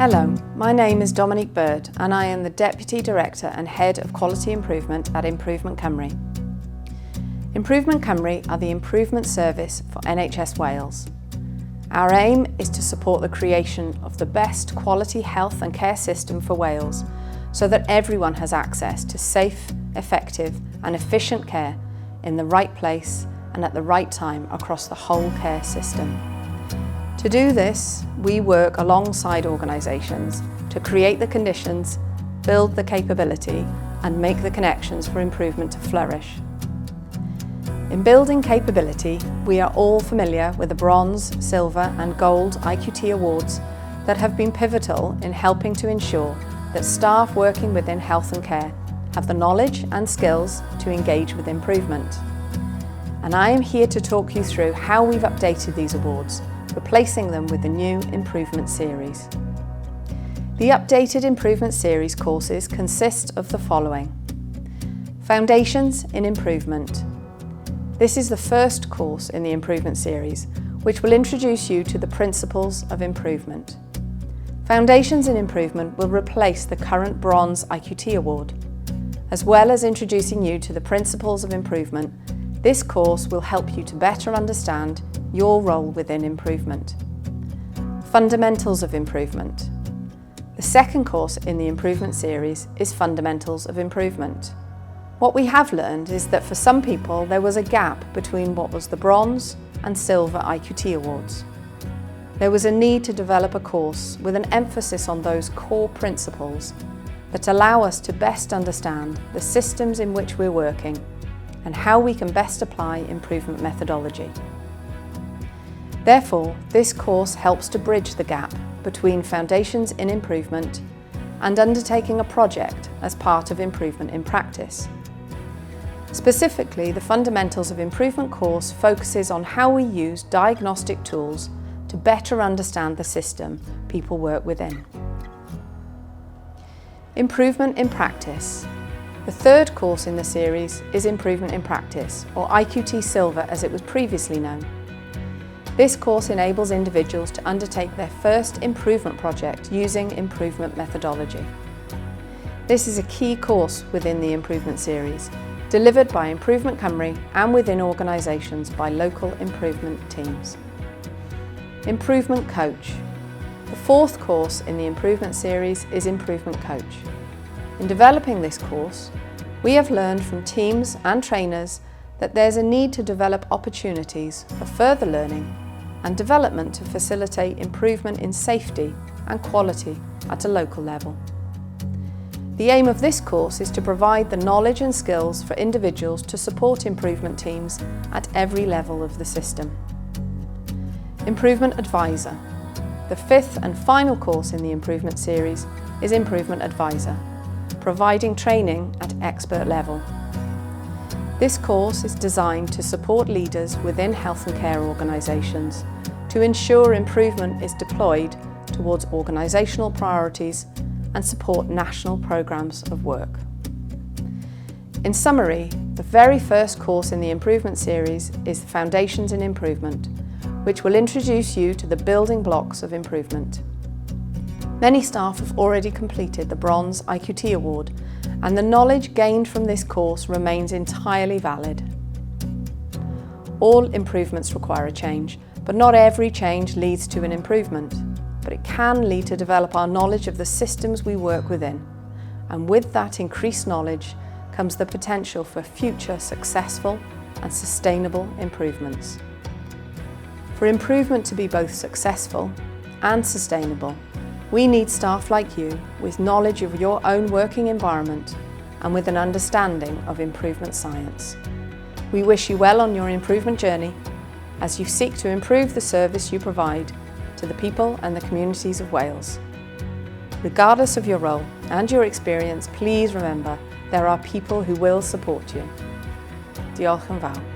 Hello, my name is Dominique Bird and I am the Deputy Director and Head of Quality Improvement at Improvement Cymru. Improvement Cymru are the improvement service for NHS Wales. Our aim is to support the creation of the best quality health and care system for Wales so that everyone has access to safe, effective and efficient care in the right place and at the right time across the whole care system. To do this, we work alongside organisations to create the conditions, build the capability and make the connections for improvement to flourish. In building capability, we are all familiar with the Bronze, Silver and Gold IQT awards that have been pivotal in helping to ensure that staff working within health and care have the knowledge and skills to engage with improvement. And I am here to talk you through how we've updated these awards, replacing them with the new Improvement Series. The updated Improvement Series courses consist of the following. Foundations in Improvement. This is the first course in the Improvement Series, which will introduce you to the principles of improvement. Foundations in Improvement will replace the current Bronze IQT Award. As well as introducing you to the principles of improvement, this course will help you to better understand your role within improvement. Fundamentals of Improvement. The second course in the Improvement Series is Fundamentals of Improvement. What we have learned is that for some people there was a gap between what was the Bronze and Silver IQT Awards. There was a need to develop a course with an emphasis on those core principles that allow us to best understand the systems in which we're working and how we can best apply improvement methodology. Therefore, this course helps to bridge the gap between Foundations in Improvement and undertaking a project as part of Improvement in Practice. Specifically, the Fundamentals of Improvement course focuses on how we use diagnostic tools to better understand the system people work within. Improvement in Practice. The third course in the series is Improvement in Practice, or IQT Silver as it was previously known. This course enables individuals to undertake their first improvement project using improvement methodology. This is a key course within the Improvement Series, delivered by Improvement Cymru and within organisations by local improvement teams. Improvement Coach. The fourth course in the Improvement Series is Improvement Coach. In developing this course, we have learned from teams and trainers that there's a need to develop opportunities for further learning and development to facilitate improvement in safety and quality at a local level. The aim of this course is to provide the knowledge and skills for individuals to support improvement teams at every level of the system. Improvement Advisor. The fifth and final course in the Improvement Series is Improvement Advisor, providing training at expert level. This course is designed to support leaders within health and care organisations to ensure improvement is deployed towards organisational priorities and support national programmes of work. In summary, the very first course in the Improvement Series is Foundations in Improvement, which will introduce you to the building blocks of improvement. Many staff have already completed the Bronze IQT Award, and the knowledge gained from this course remains entirely valid. All improvements require a change, but not every change leads to an improvement. But it can lead to develop our knowledge of the systems we work within. And with that increased knowledge comes the potential for future successful and sustainable improvements. For improvement to be both successful and sustainable, we need staff like you with knowledge of your own working environment and with an understanding of improvement science. We wish you well on your improvement journey as you seek to improve the service you provide to the people and the communities of Wales. Regardless of your role and your experience, please remember there are people who will support you. Diolch yn fawr.